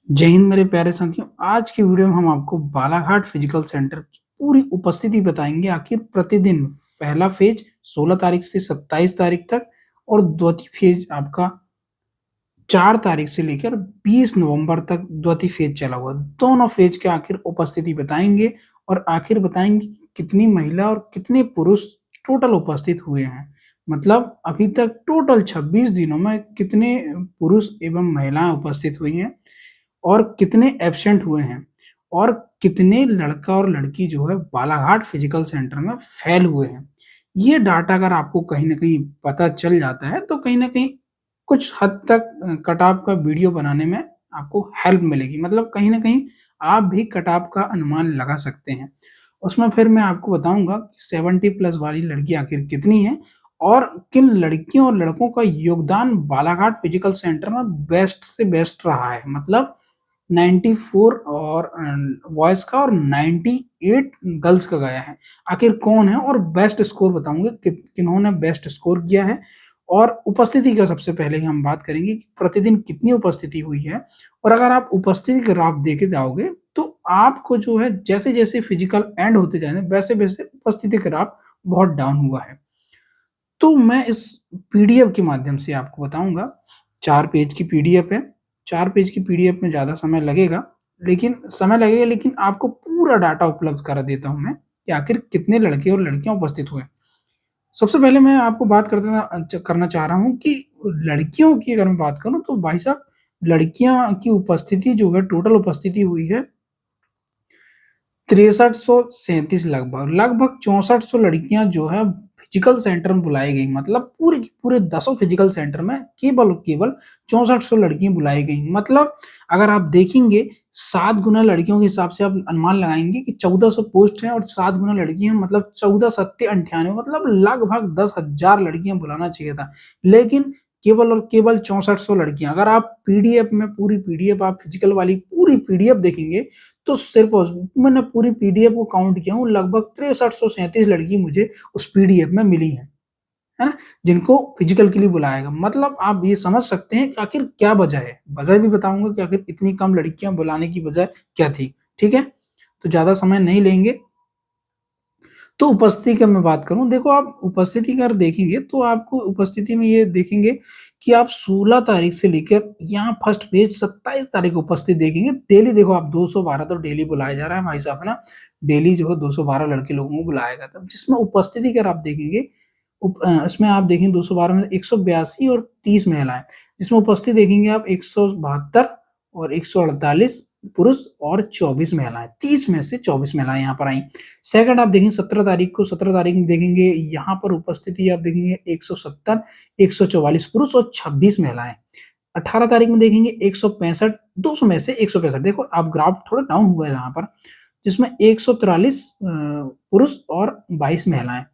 जय हिंद मेरे प्यारे साथियों। आज की वीडियो में हम आपको बालाघाट फिजिकल सेंटर की पूरी उपस्थिति बताएंगे। आखिर प्रतिदिन पहला फेज 16 तारीख से 27 तारीख तक और द्वितीय फेज आपका 4 तारीख से लेकर 20 नवंबर तक द्वितीय फेज चला हुआ। दोनों फेज के आखिर उपस्थिति बताएंगे और आखिर बताएंगे कि कितनी महिला और कितने पुरुष टोटल उपस्थित हुए हैं। मतलब अभी तक टोटल 26 दिनों में कितने पुरुष एवं महिलाएं उपस्थित हुई हैं और कितने एब्सेंट हुए हैं और कितने लड़का और लड़की जो है बालाघाट फिजिकल सेंटर में फेल हुए हैं। ये डाटा अगर आपको कहीं न कहीं पता चल जाता है तो कहीं न कहीं कुछ हद तक कट ऑफ का वीडियो बनाने में आपको हेल्प मिलेगी। मतलब कहीं न कहीं आप भी कट ऑफ का अनुमान लगा सकते हैं। उसमें फिर मैं आपको बताऊँगा कि 70 प्लस वाली लड़की आखिर कितनी है और किन लड़कियों और लड़कों का योगदान बालाघाट फिजिकल सेंटर में बेस्ट से बेस्ट रहा है। मतलब 94 और बॉयज़ का और 98 गर्ल्स का गया है। आखिर कौन है और बेस्ट स्कोर बताऊँगा किन्होंने बेस्ट स्कोर किया है और उपस्थिति का सबसे पहले हम बात करेंगे कि प्रतिदिन कितनी उपस्थिति हुई है। और अगर आप उपस्थिति ग्राफ देखे जाओगे तो आपको जो है जैसे-जैसे फिजिकल एंड होते जाएँगे वैसे-वैसे उपस्थिति ग्राफ बहुत डाउन हुआ है। तो मैं इस पीडीएफ के माध्यम से आपको बताऊँगा। 4 पेज की पीडीएफ है। 4 पेज की पीडीएफ में ज़्यादा समय लगेगा, लेकिन आपको पूरा डाटा उपलब्ध करा देता हूँ मैं कि आखिर कितने लड़के और लड़कियाँ उपस्थित हुए। सबसे पहले मैं आपको बात करना चाह रहा हूँ कि लड़कियों की अगर मैं बात करूँ तो भाई साहब लड़कियाँ की उपस्थिति जो है टोटल उपस्थिति हुई है 6337 लगभग 6400 लड़कियां जो है फिजिकल सेंटर में बुलाई गई। मतलब पूरे के पूरे 10 फिजिकल सेंटर में केवल और केवल 6400 लड़कियां बुलाई गई। मतलब अगर आप देखेंगे 7 गुना लड़कियों के हिसाब से आप अनुमान लगाएंगे कि 1400 पोस्ट है और 7 गुना लड़कियां मतलब 14 सत्ते 98 मतलब लगभग 10,000 लड़कियां बुलाना चाहिए था। लेकिन केवल और केवल 6400 लड़कियां। अगर आप पीडीएफ में पूरी पीडीएफ आप फिजिकल वाली पूरी पीडीएफ देखेंगे तो सिर्फ मैंने पूरी पीडीएफ को काउंट किया हूँ, लगभग 6337 लड़की मुझे उस पीडीएफ में मिली है ना? जिनको फिजिकल के लिए बुलाया गया। मतलब आप ये समझ सकते हैं कि आखिर क्या वजह है। वजह भी बताऊँगा कि आखिर इतनी कम लड़कियाँ बुलाने की वजह क्या थी, ठीक है? तो ज़्यादा समय नहीं लेंगे। तो उपस्थिति की मैं बात करूँ, देखो आप उपस्थिति अगर देखेंगे तो आपको उपस्थिति में ये देखेंगे कि आप 16 तारीख से लेकर यहाँ फर्स्ट पेज 27 तारीख उपस्थित देखेंगे। डेली देखो आप 212 तो डेली बुलाया जा रहा है भाई साहब, है ना? डेली जो है 212 लड़के लोगों को बुलाया गया था। जिसमें उपस्थिति अगर आप देखेंगे इसमें आप देखेंगे 212 में 182 और 30 महिलाएँ। जिसमें उपस्थित देखेंगे आप 172 और 148 पुरुष और 24 महिलाएँ। 30 में से 24 महिलाएँ यहाँ पर आईं। सेकंड आप देखेंगे 17 तारीख में देखेंगे यहाँ पर उपस्थिति आप देखेंगे 170, 144 पुरुष और 26 महिलाएँ। 18 तारीख में देखेंगे 165, 200 में से 165 देखो आप ग्राफ थोड़ा डाउन हुआ है यहाँ पर, जिसमें 143 पुरुष और 22 महिलाएँ।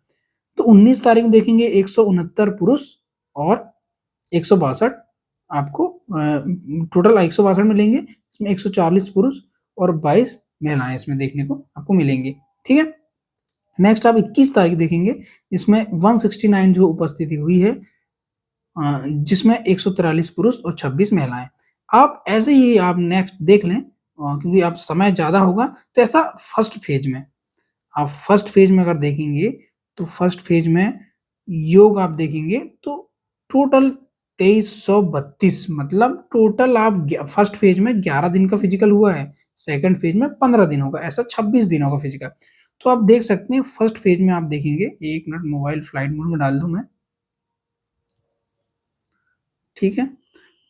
तो 19 तारीख में देखेंगे 169 पुरुष और 162 आपको टोटल 162 मिलेंगे। इसमें 140 पुरुष और 22 महिलाएँ इसमें देखने को आपको मिलेंगी, ठीक है? नेक्स्ट आप 21 तारीख देखेंगे, इसमें 169 जो उपस्थिति हुई है जिसमें 143 पुरुष और 26 महिलाएँ। आप ऐसे ही आप नेक्स्ट देख लें क्योंकि अब समय ज़्यादा होगा, तो ऐसा फर्स्ट फेज में आप फर्स्ट फेज में अगर देखेंगे, तो फर्स्ट फेज में योग आप देखेंगे तो टोटल 2332 मतलब टोटल आप फर्स्ट फेज में 11 दिन का फिजिकल हुआ है, सेकंड फेज में 15 दिनों का, ऐसा 26 दिनों का फिजिकल। तो आप देख सकते हैं फर्स्ट फेज में आप देखेंगे, 1 मिनट मोबाइल फ्लाइट मोड में डाल दूँ मैं, ठीक है?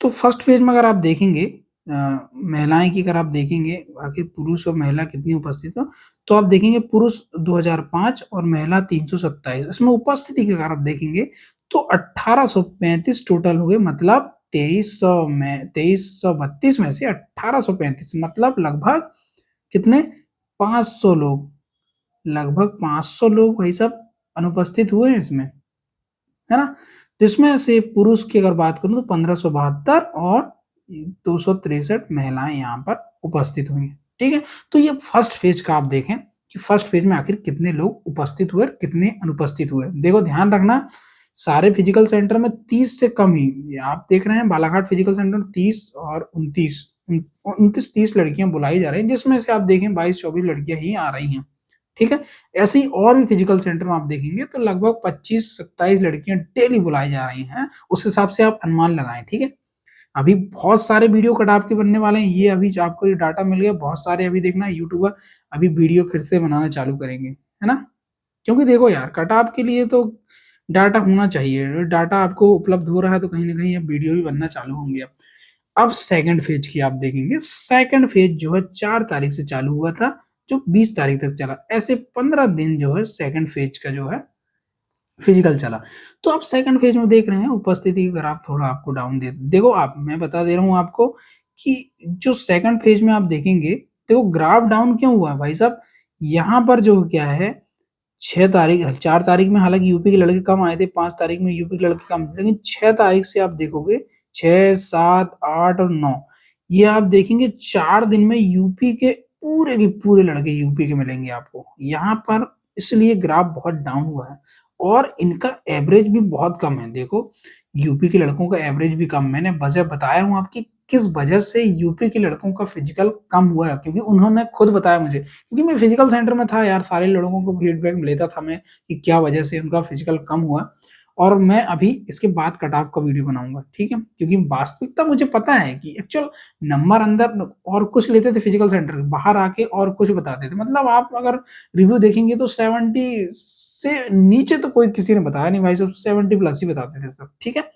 तो फर्स्ट फेज में अगर आप देखेंगे महिलाएँ की अगर आप देखेंगे आखिर पुरुष और महिला कितनी उपस्थित हो, तो आप देखेंगे पुरुष 2005 और महिला 327। इसमें उपस्थिति की अगर आप देखेंगे तो 1835 टोटल हुए। मतलब 2332 में से 1835 मतलब लगभग कितने 500 लोग, लगभग 500 लोग भाई साहब अनुपस्थित हुए हैं इसमें, है ना? जिसमें से पुरुष की अगर बात करूँ तो 1572 और 263 महिलाएँ यहाँ पर उपस्थित हुई हैं, ठीक है? तो ये फर्स्ट फेज का आप देखें कि फर्स्ट फेज में आखिर कितने लोग उपस्थित हुए, कितने अनुपस्थित हुए। देखो ध्यान रखना सारे फिजिकल सेंटर में 30 से कम ही, ये आप देख रहे हैं बालाघाट फिजिकल सेंटर 30 और 29 29-30 लड़कियाँ बुलाई जा रही हैं, जिसमें से आप देखें 22-24 लड़कियाँ ही आ रही हैं, ठीक है? ऐसे ही और भी फिजिकल सेंटर में आप देखेंगे तो लगभग 25-27 लड़कियाँ डेली बुलाई जा रही हैं, उस हिसाब से आप अनुमान लगाएँ, ठीक है? अभी बहुत सारे वीडियो कट-ऑफ के बनने वाले हैं, ये अभी जो आपको ये डाटा मिल गया, बहुत सारे अभी देखना यूट्यूबर अभी वीडियो फिर से बनाना चालू करेंगे, है ना? क्योंकि देखो यार कट-ऑफ के लिए तो डाटा होना चाहिए, डाटा आपको उपलब्ध हो रहा है तो कहीं न कहीं अब वीडियो भी बनना चालू होंगे अब। अब सेकंड फेज की आप देखेंगे, सेकंड फेज जो है 4 तारीख से चालू हुआ था, जो 20 तारीख तक चला। ऐसे 15 दिन जो है सेकंड फेज का जो है फिजिकल चला। तो आप सेकंड फेज में देख रहे हैं उपस्थिति का ग्राफ थोड़ा आपको डाउन दे देखो आप मैं बता दे रहा हूँ आपको कि जो सेकंड फेज में आप देखेंगे, देखो ग्राफ डाउन क्यों हुआ है भाई साहब? यहाँ पर जो क्या है 6 तारीख 4 तारीख में हालाँकि यूपी के लड़के कम आए थे, 5 तारीख में यूपी के लड़के कम थे, लेकिन 6 तारीख से आप देखोगे 6, 7, 8 और 9 ये आप देखेंगे 4 दिन में यूपी के पूरे के पूरे लड़के यूपी के मिलेंगे आपको। यहाँ पर इसलिए ग्राफ बहुत डाउन हुआ है और इनका एवरेज भी बहुत कम है। देखो, यूपी के लड़कों का एवरेज भी कम मैंने वजह बताया हूँ आपकी किस वजह से यूपी के लड़कों का फिजिकल कम हुआ है क्योंकि उन्होंने खुद बताया मुझे। क्योंकि मैं फिजिकल सेंटर में था यार, सारे लड़कों को फीडबैक लेता था मैं कि क्या वजह से उनका फिजिकल कम हुआ और मैं अभी इसके बाद कट ऑफ का वीडियो बनाऊँगा, ठीक है? क्योंकि वास्तविकता मुझे पता है कि एक्चुअल नंबर अंदर और कुछ लेते थे फिजिकल सेंटर के, बाहर आके और कुछ बताते थे। मतलब आप अगर रिव्यू देखेंगे तो 70 से नीचे तो कोई किसी ने बताया नहीं भाई साहब, 70 प्लस ही बताते थे सब, ठीक है?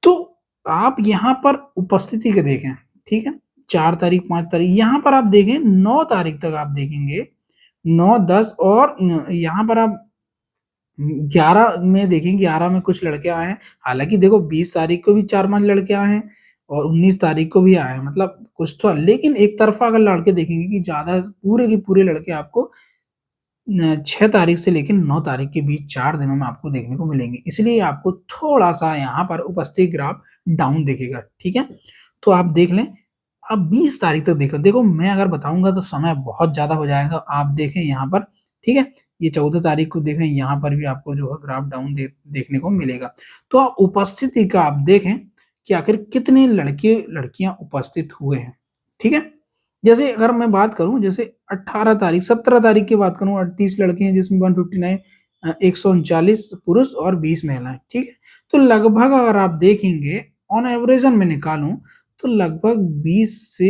तो आप यहाँ पर उपस्थिति के देखें, ठीक है? 4 तारीख, 5 तारीख यहाँ पर आप देखें 9 तारीख तक आप देखेंगे 9, 10 और यहाँ पर आप 11 में देखें 11 में कुछ लड़के आए हैं। हालाँकि देखो 20 तारीख को भी 4-5 लड़के आए हैं और 19 तारीख को भी आए हैं। मतलब कुछ तो लेकिन एक तरफ़ा अगर लड़के देखेंगे कि ज़्यादा पूरे के पूरे लड़के आपको 6 तारीख से लेके 9 तारीख के बीच 4 दिनों में आपको देखने को मिलेंगे। इसलिए आपको थोड़ा-सा यहाँ पर उपस्थिति ग्राफ डाउन दिखेगा, ठीक है? तो आप देख लें, आप 20 तारीख तक देखो। देखो मैं अगर बताऊँगा तो समय बहुत ज़्यादा हो जाएगा। आप देखें यहाँ पर, ठीक है? ये 14 तारीख को देखें, यहाँ पर भी आपको जो है ग्राफ डाउन देखने को मिलेगा। तो आप उपस्थिति का आप देखें कि आखिर कितने लड़के-लड़कियाँ उपस्थित हुए हैं, ठीक है? जैसे अगर मैं बात करूँ जैसे 18 तारीख 17 तारीख की बात करूँ 38 लड़के हैं जिसमें 159 139 पुरुष और 20 महिलाएँ, ठीक है? तो लगभग अगर आप देखेंगे ऑन एवरेजन मैं निकालूँ तो लगभग 20 से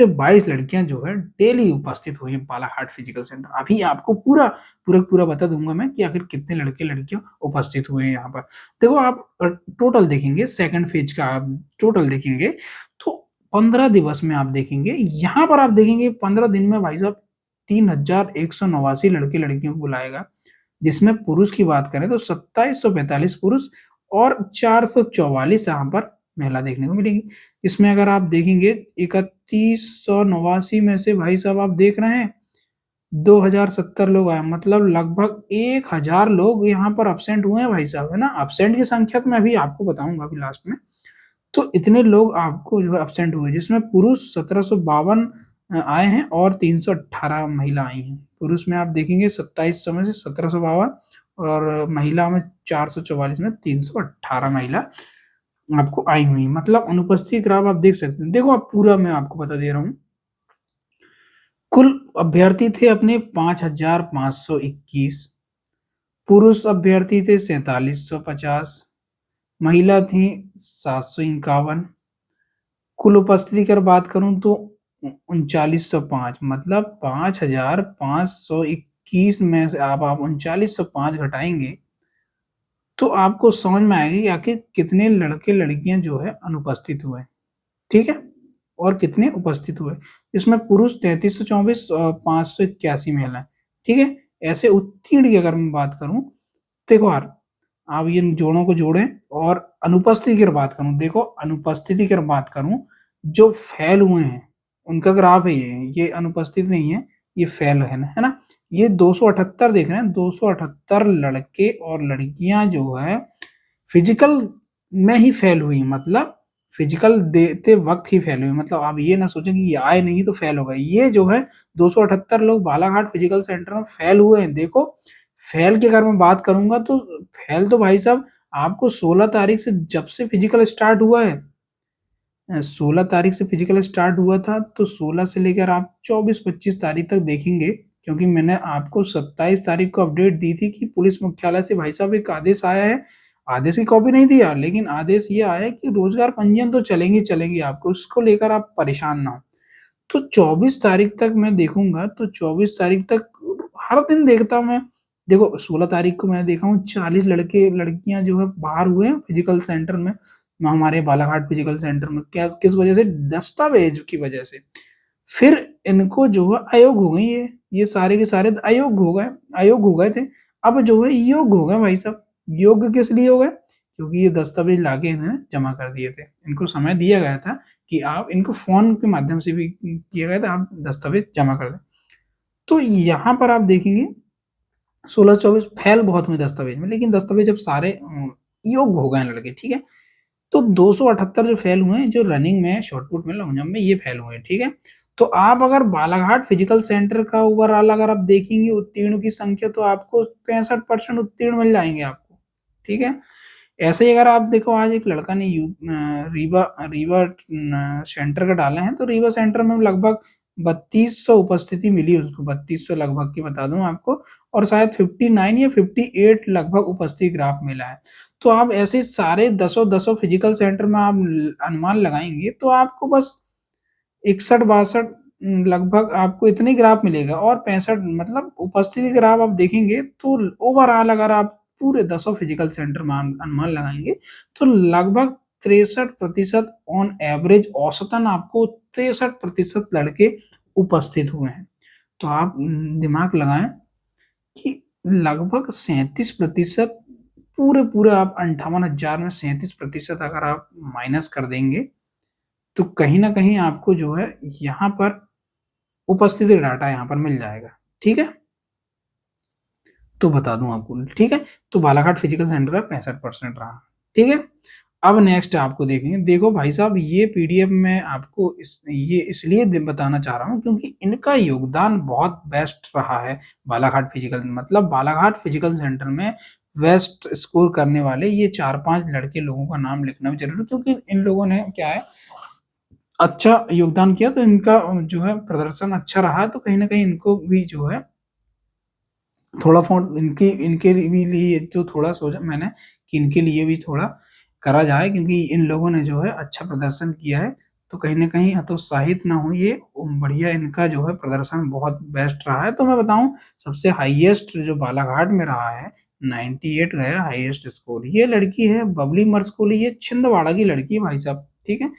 22 लड़कियाँ जो है डेली उपस्थित हुई हैं बालाघाट फिजिकल सेंटर। अभी आपको पूरा बता दूँगा मैं कि आखिर कितने लड़के-लड़कियाँ उपस्थित हुए हैं यहाँ पर। देखो आप टोटल देखेंगे सेकंड फेज का आप टोटल देखेंगे तो 15 दिवस में आप देखेंगे, यहाँ पर आप देखेंगे 15 दिन में भाई साहब 3189 लड़के-लड़कियों को बुलाएगा, जिसमें पुरुष की बात करें तो 2745 पुरुष और 444 यहाँ पर महिला देखने को मिलेगी। इसमें अगर आप देखेंगे 3189 में से भाई साहब आप देख रहे हैं 2070 लोग आए मतलब लगभग 1000 लोग यहाँ पर एब्सेंट हुए हैं भाई साहब, है ना? एब्सेंट की संख्या तो मैं अभी आपको बताऊँगा अभी लास्ट में। तो इतने लोग आपको जो है एब्सेंट हुए जिसमें पुरुष 1752 आए हैं और 318 महिला आई हैं। पुरुष में आप देखेंगे 2700 में से 1752 और महिला में 444 में 318 महिला आपको आई हुई हैं। मतलब अनुपस्थिति ग्राफ आप देख सकते हैं। देखो अब पूरा मैं आपको बता दे रहा हूँ। कुल अभ्यर्थी थे अपने 5521, पुरुष अभ्यर्थी थे 4750, महिला थी 751, कुल उपस्थिति की अगर बात करूँ तो 3905 मतलब 5521 में से आप 3905 घटाएँगे, तो आपको समझ में आएगा कि आखिर कितने लड़के-लड़कियाँ जो है अनुपस्थित हुए, ठीक है? और कितने उपस्थित हुए। इसमें पुरुष 3324 और 581 महिलाएँ, ठीक है? ऐसे उत्तीर्ण की अगर मैं बात करूँ, देखो यार आप इन जोड़ों को जोड़ें और अनुपस्थिति की अगर बात करूँ, देखो अनुपस्थिति की अगर बात करूँ, जो फेल हुए हैं, उनका ग्राफ है ये अनुपस्थित नहीं है, ये फेल है ना? ये 278 देख रहे हैं, 278 लड़के और लड़कियाँ जो है फिजिकल में ही फेल हुई मतलब फिजिकल देते वक़्त ही फेल हुई। मतलब आप ये ना सोचें कि ये आए नहीं तो फेल हो गए। ये जो है 278 लोग बालाघाट फिजिकल सेंटर में फेल हुए हैं। देखो, फेल की अगर मैं बात करूँगा तो फेल तो भाई साहब आपको 16 तारीख से जब से फिजिकल स्टार्ट हुआ है 16 तारीख से फिजिकल स्टार्ट हुआ था, तो 16 से लेकर आप 24-25 तारीख तक देखेंगे, क्योंकि मैंने आपको 27 तारीख को अपडेट दी थी कि पुलिस मुख्यालय से भाई साहब एक आदेश आया है। आदेश की कॉपी नहीं दिया, लेकिन आदेश ये आया है कि रोजगार पंजीयन तो चलेंगी चलेंगी आपको, उसको लेकर आप परेशान ना हो। तो 24 तारीख तक मैं देखूँगा, तो 24 तारीख तक हर दिन देखता हूँ मैं। देखो 16 तारीख को मैं देखा हूँ 40 लड़के-लड़कियाँ जो है बाहर हुए हैं फिजिकल सेंटर में, हमारे बालाघाट फिजिकल सेंटर में। क्या किस वजह से? दस्तावेज की वजह से। फिर इनको जो है अयोग्य हो गई ये सारे के सारे अयोग्य हो गए थे। अब जो है योग्य हो गए भाई साहब। योग्य किस लिए हो गए? क्योंकि ये दस्तावेज लाके इन्होंने जमा कर दिए थे। इनको समय दिया गया था कि आप इनको फ़ोन के माध्यम से भी किया गया था, आप दस्तावेज जमा कर दें। तो यहाँ पर आप देखेंगे 16-24 फ़ैल बहुत हुए दस्तावेज में, लेकिन दस्तावेज अब सारे योग्य हो गए हैं लड़के, ठीक है? तो 278 जो फ़ेल हुए हैं, जो रनिंग में, शॉटपुट में, लॉन्ग जंप में ये फ़ेल हुए हैं, ठीक है? तो आप अगर बालाघाट फिजिकल सेंटर का ओवरऑल अगर आप देखेंगे उत्तीर्ण की संख्या, तो आपको 65% उत्तीर्ण मिल जाएँगे आपको, ठीक है? ऐसे ही अगर आप देखो, आज एक लड़का ने रीवा रीवा सेंटर का डाला है, तो रीवा सेंटर में लगभग 3200 उपस्थिति मिली उसको, 3200 लगभग की बता दूँ आपको, और शायद 59 या 58 लगभग उपस्थिति ग्राफ मिला है। तो आप ऐसे सारे दसों फिजिकल सेंटर में आप अनुमान लगाएँगे, तो आपको बस 61-62 लगभग आपको इतने ग्राफ मिलेगा, और 65 मतलब उपस्थिति ग्राफ आप देखेंगे, तो ओवरऑल अगर आप पूरे दसों फिजिकल सेंटर में अनुमान लगाएँगे, तो लगभग 63% ऑन एवरेज औसतन आपको 63% लड़के उपस्थित हुए हैं। तो आप दिमाग लगाएँ कि लगभग 37% पूरे आप 58,000 में 37% अगर आप माइनस कर देंगे, तो कहीं न कहीं आपको जो है यहाँ पर उपस्थिति डाटा यहाँ पर मिल जाएगा, ठीक है? तो बता दूँ आपको, ठीक है? तो बालाघाट फिजिकल सेंटर का 65% रहा, ठीक है? अब नेक्स्ट आपको देखेंगे, देखो भाई साहब, ये पीडीएफ मैं आपको ये इसलिए बताना चाह रहा हूँ, क्योंकि इनका योगदान बहुत बेस्ट रहा है। बालाघाट फिजिकल मतलब बालाघाट फिजिकल सेंटर में बेस्ट स्कोर करने वाले ये 4-5 लड़के लोगों का नाम लिखना भी ज़रूरी है, क्योंकि इन लोगों ने क्या है, अच्छा योगदान किया, तो इनका जो है प्रदर्शन अच्छा रहा, तो कहीं न कहीं इनको भी जो है थोड़ा फ़ोन इनके इनके भी लिए जो थोड़ा सोचा मैंने कि इनके लिए भी थोड़ा करा जाए, क्योंकि इन लोगों ने जो है अच्छा प्रदर्शन किया है, तो कहीं न कहीं हतोत्साहित ना हों ये, बढ़िया इनका जो है प्रदर्शन बहुत बेस्ट रहा है। तो मैं बताऊँ, सबसे हाईएस्ट जो बालाघाट में रहा है, 98 गया हाईएस्ट स्कोर। ये लड़की है बबली मर्सकोली, ये छिंदवाड़ा की लड़की है भाई साहब, ठीक है?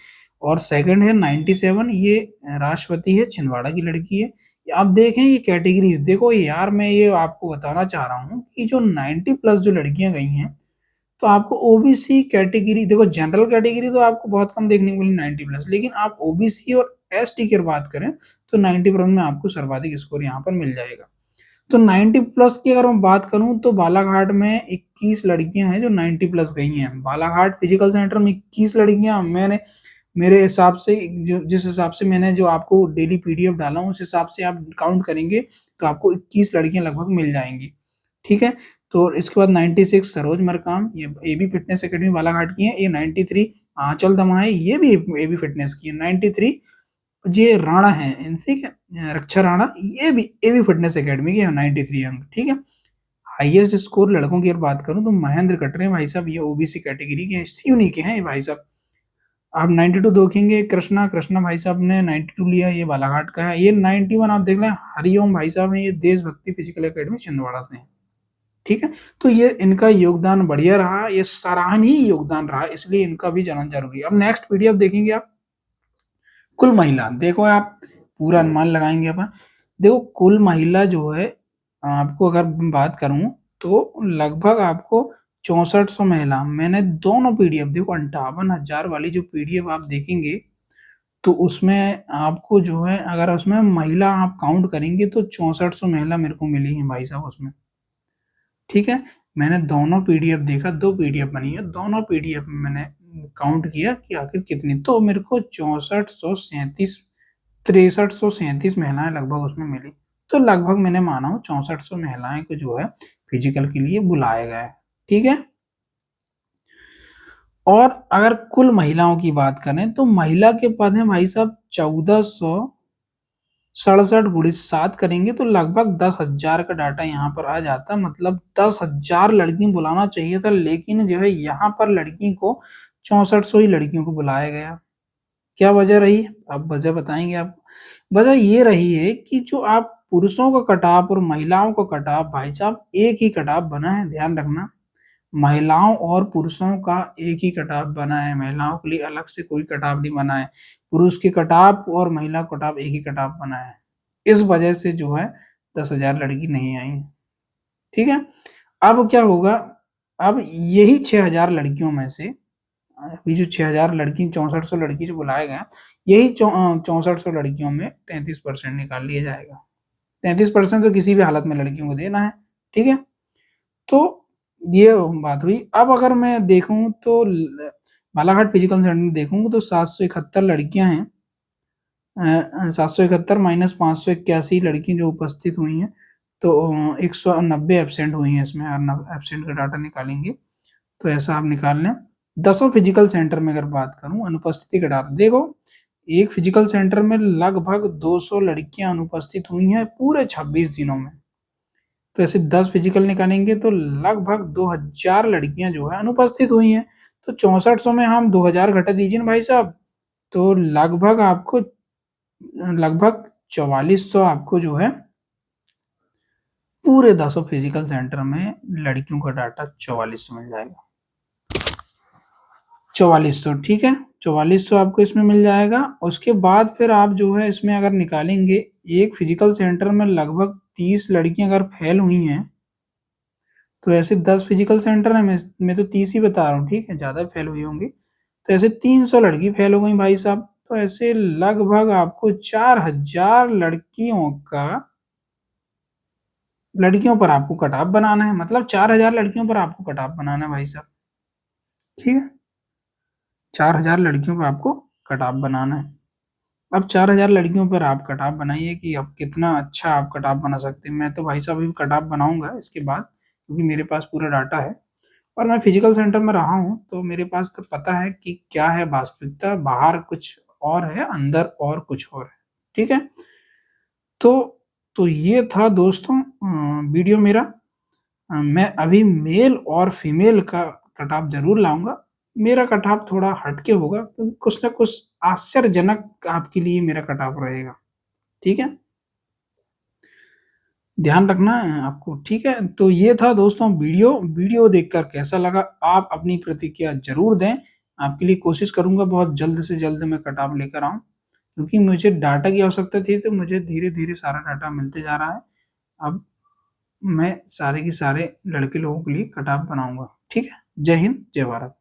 और सेकंड है 97, ये राष्ट्रवती है, छिंदवाड़ा की लड़की है। आप देखें ये कैटेगरीज़, देखो यार, मैं ये आपको बताना चाह रहा हूँ कि जो 90 प्लस जो लड़कियाँ गई हैं, तो आपको ओबीसी कैटेगरी, देखो जनरल कैटेगरी तो आपको बहुत कम देखने को मिली 90 प्लस, लेकिन आप ओबीसी और एसटी की अगर बात करें, तो 90 प्लस में आपको सर्वाधिक स्कोर यहाँ पर मिल जाएगा। तो 90 प्लस की अगर मैं बात करूँ, तो बालाघाट में 21 लड़कियाँ हैं जो 90 प्लस गई हैं। बालाघाट फिजिकल सेंटर में 21 लड़कियाँ, मैंने मेरे हिसाब से जो जिस हिसाब से मैंने जो आपको डेली पीडीएफ डाला हूँ, उस हिसाब से आप काउंट करेंगे, तो आपको 21 लड़कियाँ लगभग मिल जाएँगी, ठीक है? तो इसके बाद 96 सरोज मरकाम, ये एबी फिटनेस अकेडमी बालाघाट की हैं। ये 93 आंचल दमाई, ये भी एबी फिटनेस की है। 93 ये राणा हैं, ठीक है? रक्षा राणा, ये भी एबी फिटनेस अकेडमी की है, 93 अंक, ठीक है? हाईएस्ट स्कोर लड़कों की अगर बात करूँ, तो महेंद्र कटरे भाई साहब, ये ओबीसी कैटेगरी के हैं, सिवनी के हैं ये भाई साहब। आप 92 देखेंगे, कृष्णा भाई साहब ने 92 लिया, ये बालाघाट का है। ये 91 आप देख लें, हरिओम भाई साहब हैं, ये देशभक्ति फिजिकल एकेडमी छिंदवाड़ा से हैं, ठीक है? तो ये इनका योगदान बढ़िया रहा, ये सराहनीय योगदान रहा, इसलिए इनका भी जाना ज़रूरी है। अब नेक्स्ट पीडीएफ देखेंगे आप, कुल महिला, देखो आप पूरा अनुमान लगाएँगे अपन। देखो कुल महिला जो है, आपको अगर बात करूँ, तो लगभग आपको 6400 महिला, मैंने दोनों पीडीएफ देखो, 58,000 वाली जो पीडीएफ आप देखेंगे, तो उसमें आपको जो है, अगर उसमें महिला आप काउंट करेंगे, तो 6400 महिला मेरे को मिली हैं भाई साहब उसमें, ठीक है? मैंने दोनों पीडीएफ देखा, 2 पीडीएफ बनी है, दोनों पीडीएफ में मैंने काउंट किया कि आखिर कितनी, तो मेरे को 6437 6337 महिलाएँ लगभग उसमें मिली। तो लगभग मैंने माना हो 6400 महिलाएँ को जो है फिजिकल के लिए बुलाया गया है, ठीक है? और अगर कुल महिलाओं की बात करें तो महिला के पद हैं भाई साहब 1467 गुणित 7 करेंगे तो लगभग 10,000 का डाटा यहाँ पर आ जाता। मतलब 10,000 लड़की बुलाना चाहिए था, लेकिन जो है यहाँ पर लड़की को 6400 ही लड़कियों को बुलाया गया। क्या वजह रही? आप वजह बताएंगे आप? वजह ये रही है कि जो आप पुरुषों का कटाव और महिलाओं का कटाव भाई साहब एक ही कटाव बना है, ध्यान रखना। महिलाओं और पुरुषों का एक ही कटाव बना है, महिलाओं के लिए अलग से कोई कटाव नहीं बना है। पुरुष के कटाव और महिला कटाव एक ही कटाव बना है। इस वजह से जो है 10,000 लड़की नहीं आई। ठीक है, अब क्या होगा? अब यही 6,000 लड़कियों में से, अभी जो 6,000 लड़की 6400 लड़की जो बुलाए गए, यही 6400 लड़कियों में 33% निकाल लिया जाएगा। 33% तो किसी भी हालत में लड़कियों को देना है। ठीक है, तो ये बात हुई। अब अगर मैं देखूं तो बालाघाट फिजिकल सेंटर में देखूंगा तो 771 लड़कियां हैं। 771 माइनस 581 लड़की जो उपस्थित हुई हैं, तो 190 एबसेंट हुई हैं। इसमें एबसेंट का डाटा निकालेंगे तो ऐसा आप निकाल लें। 10 फिजिकल सेंटर में अगर बात करूं अनुपस्थिति का डाटा देखो, एक फिजिकल सेंटर में लगभग 200 लड़कियां अनुपस्थित हुई हैं पूरे 26 दिनों में। तो ऐसे 10 फिजिकल निकालेंगे तो लगभग 2000 लड़कियां जो है अनुपस्थित हुई हैं। तो 6400 में हम 2000 घटा दीजिए ना भाई साहब, तो लगभग 4400 आपको जो है पूरे 10 फिजिकल सेंटर में लड़कियों का डाटा 4400 मिल जाएगा। 4400, ठीक है, 4400 आपको इसमें मिल जाएगा। उसके बाद फिर आप जो है इसमें अगर निकालेंगे, एक फिजिकल सेंटर में लगभग 30 लड़कियां अगर फेल हुई हैं, तो ऐसे 10 फिजिकल सेंटर है, मैं तो 30 ही बता रहा हूँ, ठीक है, ज़्यादा फेल हुई होंगी। तो ऐसे 300 लड़की फेल हो गई भाई साहब। तो ऐसे लगभग आपको 4,000 लड़कियों पर आपको कट ऑफ बनाना है। मतलब 4,000 लड़कियों पर आपको कट ऑफ बनाना है भाई साहब। ठीक है, 4,000 लड़कियों पर आपको कट ऑफ बनाना है। अब 4,000 लड़कियों पर आप कट ऑफ बनाइए कि अब कितना अच्छा आप कट ऑफ बना सकते हैं। मैं तो भाई साहब अभी कट ऑफ बनाऊंगा इसके बाद, क्योंकि मेरे पास पूरा डाटा है और मैं फिजिकल सेंटर में रहा हूँ, तो मेरे पास तो पता है कि क्या है वास्तविकता, बाहर कुछ और है, अंदर और कुछ और है। ठीक है, तो ये था दोस्तों वीडियो मेरा। मैं अभी मेल और फीमेल का कट ऑफ जरूर लाऊंगा। मेरा कट ऑफ थोड़ा हटके होगा, क्योंकि कुछ ना कुछ आश्चर्यजनक आपके लिए मेरा कट ऑफ रहेगा। ठीक है, ध्यान रखना है आपको। ठीक है, तो ये था दोस्तों वीडियो देखकर कैसा लगा आप अपनी प्रतिक्रिया जरूर दें। आपके लिए कोशिश करूंगा बहुत जल्द से जल्द मैं कट ऑफ लेकर आऊं, क्योंकि मुझे डाटा की आवश्यकता थी, तो मुझे धीरे धीरे सारा डाटा मिलते जा रहा है। अब मैं सारे के सारे लड़के लोगों के लिए कट ऑफ बनाऊंगा। ठीक है, जय हिंद जय भारत।